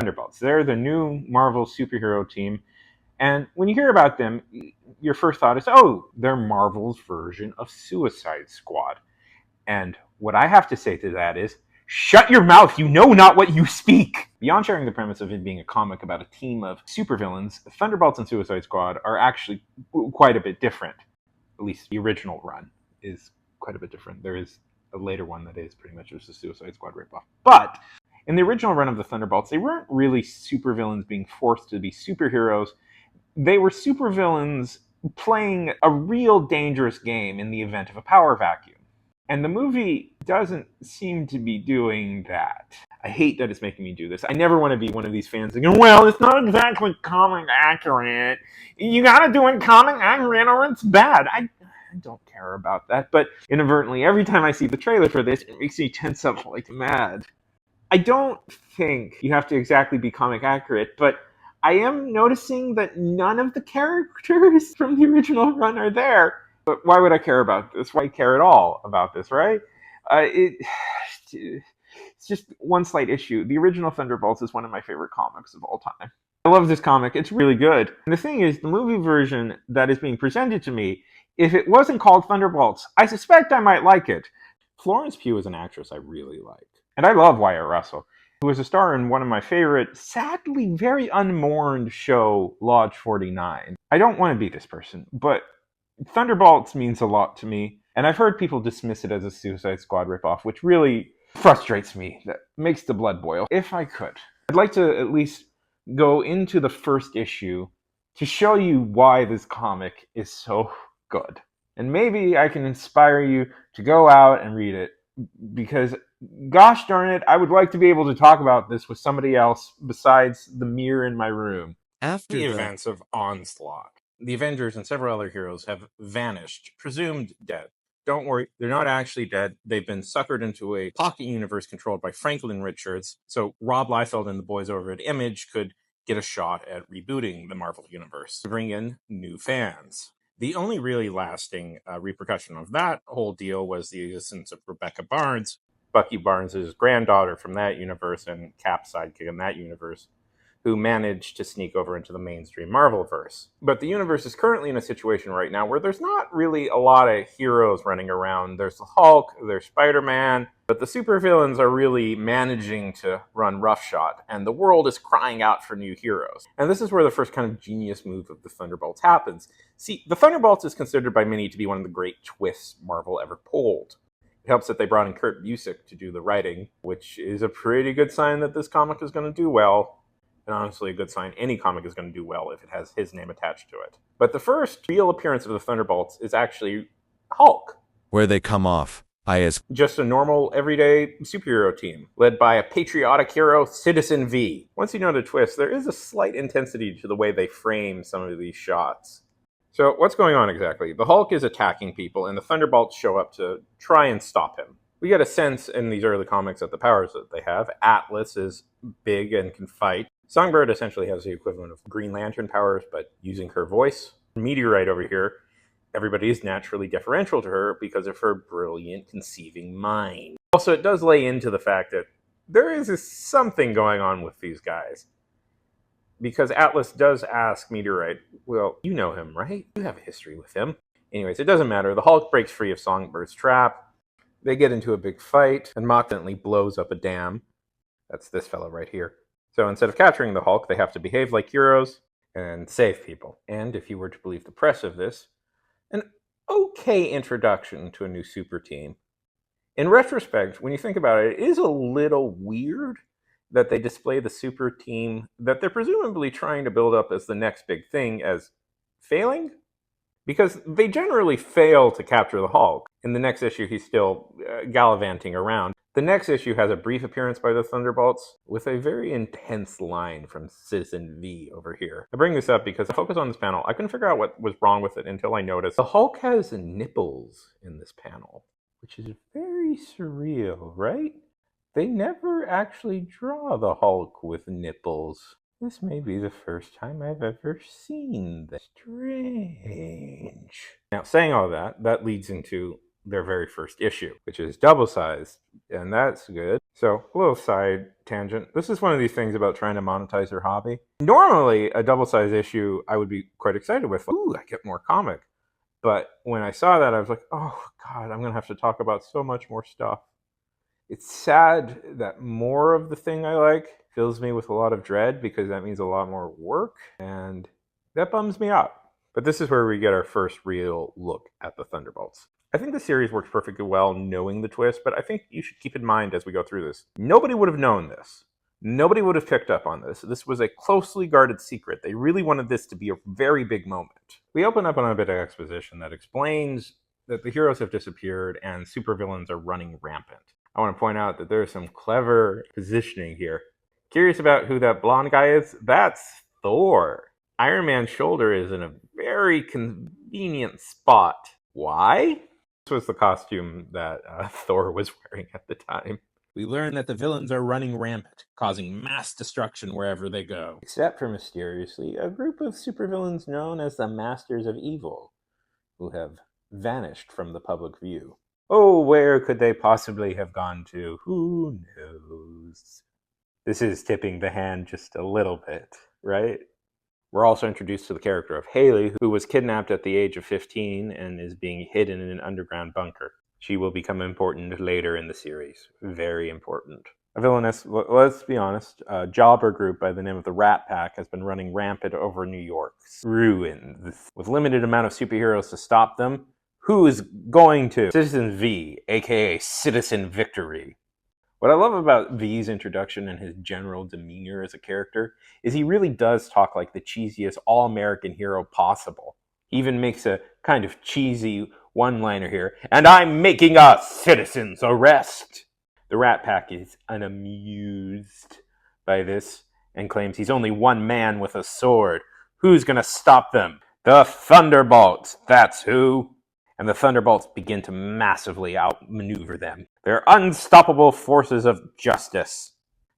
Thunderbolts. They're the new Marvel superhero team. And when you hear about them, your first thought is, oh, they're Marvel's version of Suicide Squad. And what I have to say to that is, shut your mouth, you know not what you speak! Beyond sharing the premise of it being a comic about a team of supervillains, Thunderbolts and Suicide Squad are actually quite a bit different. At least the original run is quite a bit different. There is a later one that is pretty much just a Suicide Squad ripoff. But in the original run of the Thunderbolts, they weren't really supervillains being forced to be superheroes. They were supervillains playing a real dangerous game in the event of a power vacuum. And the movie doesn't seem to be doing that. I hate that it's making me do this. I never want to be one of these fans thinking, well, it's not exactly comic accurate. You gotta do it comic accurate or it's bad. I don't care about that. But inadvertently, every time I see the trailer for this, it makes me tense up like mad. I don't think you have to exactly be comic accurate, but I am noticing that none of the characters from the original run are there. But why would I care about this? Why care at all about this, right? It's just one slight issue. The original Thunderbolts is one of my favorite comics of all time. I love this comic. It's really good. And the thing is, the movie version that is being presented to me, if it wasn't called Thunderbolts, I suspect I might like it. Florence Pugh is an actress I really like. And I love Wyatt Russell, who was a star in one of my favorite, sadly very unmourned show, Lodge 49. I don't want to be this person, but Thunderbolts means a lot to me, and I've heard people dismiss it as a Suicide Squad ripoff, which really frustrates me. That makes the blood boil. If I could, I'd like to at least go into the first issue to show you why this comic is so good. And maybe I can inspire you to go out and read it, because gosh darn it, I would like to be able to talk about this with somebody else besides the mirror in my room. After the events of Onslaught, the Avengers and several other heroes have vanished, presumed dead. Don't worry, they're not actually dead. They've been suckered into a pocket universe controlled by Franklin Richards, so Rob Liefeld and the boys over at Image could get a shot at rebooting the Marvel Universe to bring in new fans. The only really lasting repercussion of that whole deal was the existence of Rebecca Barnes, Bucky Barnes' granddaughter from that universe and Cap's sidekick in that universe, who managed to sneak over into the mainstream Marvelverse. But the universe is currently in a situation right now where there's not really a lot of heroes running around. There's the Hulk, there's Spider-Man, but the supervillains are really managing to run roughshod, and the world is crying out for new heroes. And this is where the first kind of genius move of the Thunderbolts happens. See, the Thunderbolts is considered by many to be one of the great twists Marvel ever pulled. It helps that they brought in Kurt Busiek to do the writing, which is a pretty good sign that this comic is going to do well. And honestly, a good sign any comic is going to do well if it has his name attached to it. But the first real appearance of the Thunderbolts is actually Hulk. Where they come off, just a normal, everyday superhero team, led by a patriotic hero, Citizen V. Once you know the twist, there is a slight intensity to the way they frame some of these shots. So what's going on exactly? The Hulk is attacking people, and the Thunderbolts show up to try and stop him. We get a sense in these early comics of the powers that they have. Atlas is big and can fight. Songbird essentially has the equivalent of Green Lantern powers, but using her voice. Meteorite over here, everybody is naturally deferential to her because of her brilliant conceiving mind. Also, it does lay into the fact that there is something going on with these guys. Because Atlas does ask Meteorite, well, you know him, right? You have a history with him. Anyways, it doesn't matter. The Hulk breaks free of Songbird's trap. They get into a big fight, and Mock accidentally blows up a dam. That's this fellow right here. So instead of capturing the Hulk, they have to behave like heroes and save people. And if you were to believe the press of this, an okay introduction to a new super team. In retrospect, when you think about it, it is a little weird that they display the super team that they're presumably trying to build up as the next big thing as failing. Because they generally fail to capture the Hulk. In the next issue, he's still gallivanting around. The next issue has a brief appearance by the Thunderbolts with a very intense line from Citizen V over here. I bring this up because I focus on this panel. I couldn't figure out what was wrong with it until I noticed the Hulk has nipples in this panel, which is very surreal, right? They never actually draw the Hulk with nipples. This may be the first time I've ever seen that. Strange. Now, saying all that leads into their very first issue, which is double-sized, and that's good. So, a little side tangent. This is one of these things about trying to monetize your hobby. Normally, a double-sized issue I would be quite excited with. Ooh, I get more comic. But when I saw that, I was like, oh, God, I'm going to have to talk about so much more stuff. It's sad that more of the thing I like fills me with a lot of dread because that means a lot more work, and that bums me out. But this is where we get our first real look at the Thunderbolts. I think the series works perfectly well knowing the twist, but I think you should keep in mind as we go through this. Nobody would have known this. Nobody would have picked up on this. This was a closely guarded secret. They really wanted this to be a very big moment. We open up on a bit of exposition that explains that the heroes have disappeared and supervillains are running rampant. I want to point out that there's some clever positioning here. Curious about who that blonde guy is? That's Thor. Iron Man's shoulder is in a very convenient spot. Why? This was the costume that Thor was wearing at the time. We learn that the villains are running rampant, causing mass destruction wherever they go. Except for, mysteriously, a group of supervillains known as the Masters of Evil, who have vanished from the public view. Oh, where could they possibly have gone to? Who knows? This is tipping the hand just a little bit, right? We're also introduced to the character of Haley, who was kidnapped at the age of 15 and is being hidden in an underground bunker. She will become important later in the series. Very important. A villainous, let's be honest, a jobber group by the name of the Rat Pack has been running rampant over New York's ruins. With limited amount of superheroes to stop them, who is going to? Citizen V, aka Citizen Victory. What I love about V's introduction and his general demeanor as a character is he really does talk like the cheesiest all-American hero possible. He even makes a kind of cheesy one-liner here, and I'm making a citizen's arrest. The Rat Pack is unamused by this and claims he's only one man with a sword. Who's gonna stop them? The Thunderbolts, that's who. And the Thunderbolts begin to massively outmaneuver them. They're unstoppable forces of justice.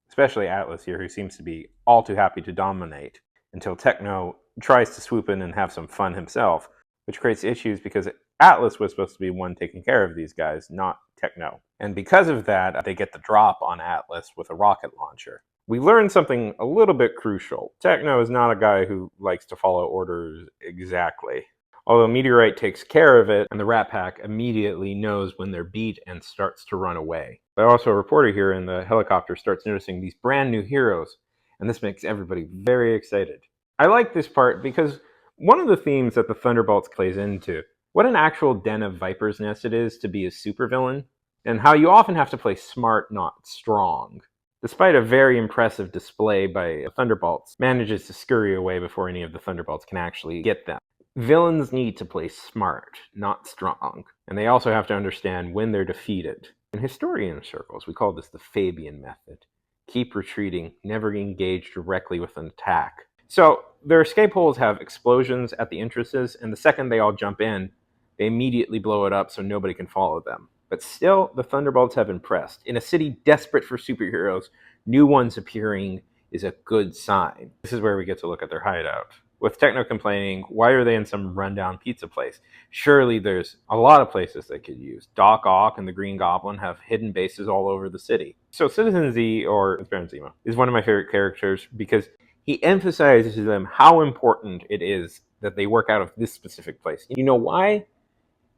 Especially Atlas here, who seems to be all too happy to dominate, until Techno tries to swoop in and have some fun himself, which creates issues because Atlas was supposed to be one taking care of these guys, not Techno. And because of that, they get the drop on Atlas with a rocket launcher. We learn something a little bit crucial. Techno is not a guy who likes to follow orders exactly. Although Meteorite takes care of it, and the Rat Pack immediately knows when they're beat and starts to run away. But also a reporter here in the helicopter starts noticing these brand new heroes, and this makes everybody very excited. I like this part because one of the themes that the Thunderbolts plays into, what an actual den of viper's nest it is to be a supervillain, and how you often have to play smart, not strong. Despite a very impressive display by the Thunderbolts, manages to scurry away before any of the Thunderbolts can actually get them. Villains need to play smart, not strong, and they also have to understand when they're defeated. In historian circles, we call this the Fabian method. Keep retreating, never engage directly with an attack. So, their escape holes have explosions at the entrances, and the second they all jump in, they immediately blow it up so nobody can follow them. But still, the Thunderbolts have impressed. In a city desperate for superheroes, new ones appearing is a good sign. This is where we get to look at their hideout. With Techno complaining, why are they in some rundown pizza place? Surely there's a lot of places they could use. Doc Ock and the Green Goblin have hidden bases all over the city. So Citizen Z, or Baron Zemo, is one of my favorite characters because he emphasizes to them how important it is that they work out of this specific place. You know why?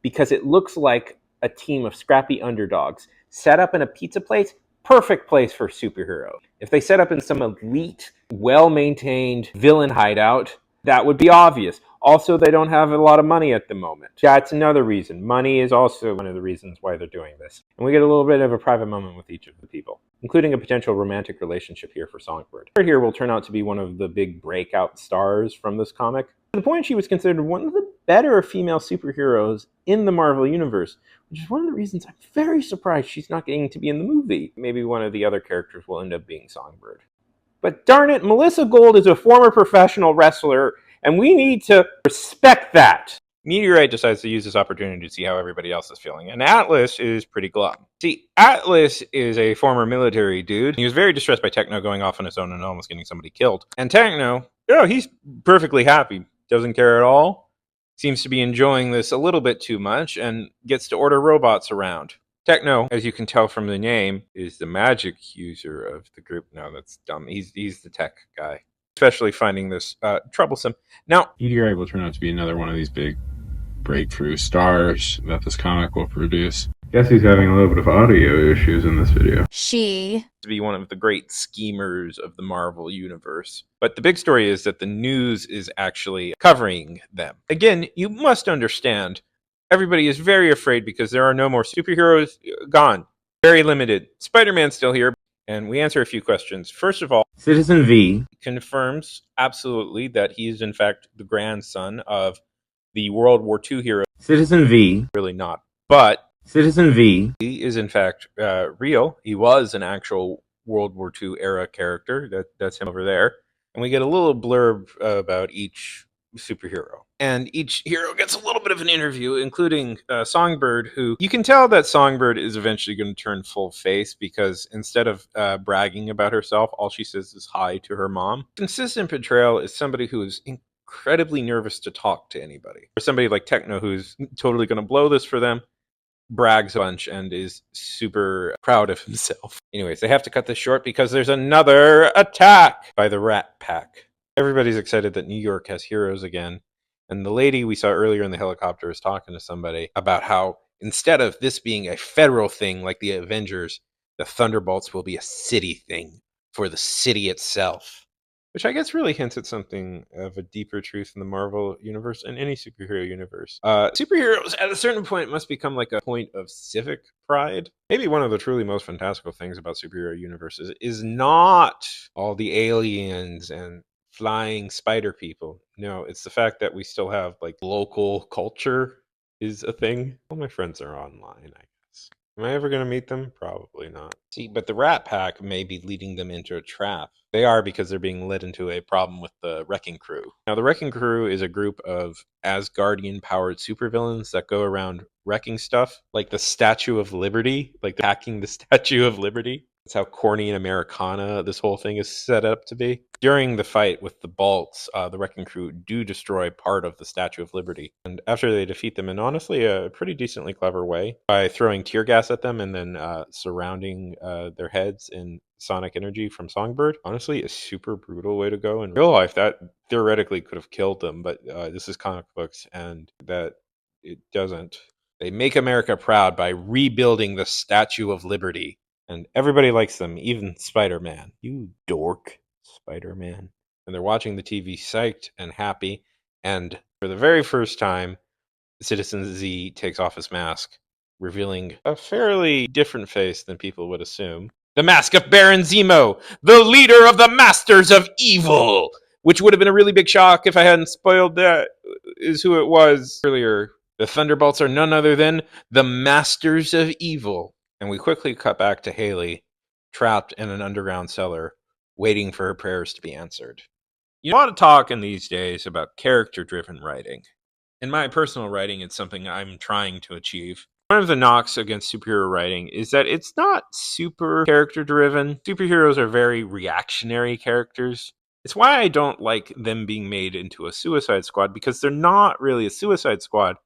Because it looks like a team of scrappy underdogs set up in a pizza place. Perfect place for superheroes. If they set up in some elite, well-maintained villain hideout, that would be obvious. Also, they don't have a lot of money at the moment. That's another reason. Money is also one of the reasons why they're doing this. And we get a little bit of a private moment with each of the people, including a potential romantic relationship here for Songbird. Her here will turn out to be one of the big breakout stars from this comic. To the point she was considered one of the better female superheroes in the Marvel Universe, which is one of the reasons I'm very surprised she's not getting to be in the movie. Maybe one of the other characters will end up being Songbird. But darn it, Melissa Gold is a former professional wrestler, and we need to respect that. Meteorite decides to use this opportunity to see how everybody else is feeling, and Atlas is pretty glum. See, Atlas is a former military dude. He was very distressed by Techno going off on his own and almost getting somebody killed. And Techno, he's perfectly happy. Doesn't care at all. seems to be enjoying this a little bit too much and gets to order robots around. Techno, as you can tell from the name, is the magic user of the group. No, that's dumb. He's the tech guy, especially finding this troublesome. Now, Meteorite will turn out to be another one of these big breakthrough stars that this comic will produce. Guess he's having a little bit of audio issues in this video. To be one of the great schemers of the Marvel Universe. But the big story is that the news is actually covering them. Again, you must understand, everybody is very afraid because there are no more superheroes. Gone. Very limited. Spider-Man's still here. And we answer a few questions. First of all, Citizen V confirms absolutely that he is in fact the grandson of the World War II hero. Citizen V, really not. But Citizen V is in fact real. He was an actual World War II era character. That's him over there. And we get a little blurb about each superhero. And each hero gets a little bit of an interview, including Songbird, who you can tell that Songbird is eventually going to turn full face because instead of bragging about herself, all she says is hi to her mom. Consistent portrayal is somebody who is incredibly nervous to talk to anybody. Or somebody like Techno, who's totally going to blow this for them, brags a bunch and is super proud of himself. Anyways, they have to cut this short because there's another attack by the Rat Pack. Everybody's excited that New York has heroes again. And the lady we saw earlier in the helicopter is talking to somebody about how instead of this being a federal thing like the Avengers, the Thunderbolts will be a city thing for the city itself. Which I guess really hints at something of a deeper truth in the Marvel universe and any superhero universe. Superheroes at a certain point must become like a point of civic pride. Maybe one of the truly most fantastical things about superhero universes is not all the aliens and flying spider people. No, it's the fact that we still have like local culture is a thing. All my friends are online, I guess. Am I ever going to meet them? Probably not. See, but the Rat Pack may be leading them into a trap. They are because they're being led into a problem with the Wrecking Crew. Now, the Wrecking Crew is a group of Asgardian-powered supervillains that go around wrecking stuff, like the Statue of Liberty, like hacking the Statue of Liberty. That's how corny and Americana this whole thing is set up to be. During the fight with the Bolts, the Wrecking Crew do destroy part of the Statue of Liberty. And after they defeat them in honestly a pretty decently clever way, by throwing tear gas at them and then surrounding their heads in sonic energy from Songbird, honestly a super brutal way to go. In real life, that theoretically could have killed them, but this is comic books and that it doesn't. They make America proud by rebuilding the Statue of Liberty. And everybody likes them, even Spider-Man. You dork, Spider-Man. And they're watching the TV psyched and happy. And for the very first time, Citizen Z takes off his mask, revealing a fairly different face than people would assume. The mask of Baron Zemo, the leader of the Masters of Evil! Which would have been a really big shock if I hadn't spoiled that is who it was earlier. The Thunderbolts are none other than the Masters of Evil. And we quickly cut back to Haley, trapped in an underground cellar, waiting for her prayers to be answered. You know, a lot of talk in these days about character-driven writing. In my personal writing, it's something I'm trying to achieve. One of the knocks against superhero writing is that it's not super character-driven. Superheroes are very reactionary characters. It's why I don't like them being made into a Suicide Squad, because they're not really a Suicide Squad.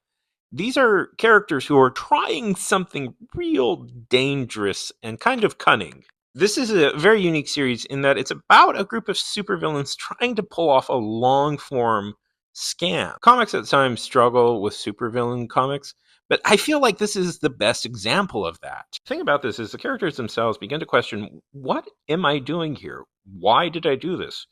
These are characters who are trying something real dangerous and kind of cunning. This is a very unique series in that it's about a group of supervillains trying to pull off a long-form scam. Comics at times struggle with supervillain comics, but I feel like this is the best example of that. The thing about this is the characters themselves begin to question, what am I doing here? Why did I do this?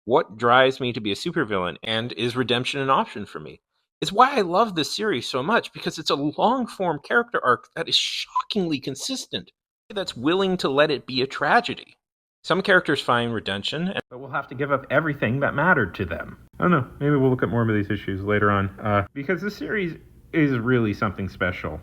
What drives me to be a supervillain? And is redemption an option for me? It's why I love this series so much, because it's a long-form character arc that is shockingly consistent, that's willing to let it be a tragedy. Some characters find redemption, but will have to give up everything that mattered to them. I don't know, maybe we'll look at more of these issues later on, because this series is really something special.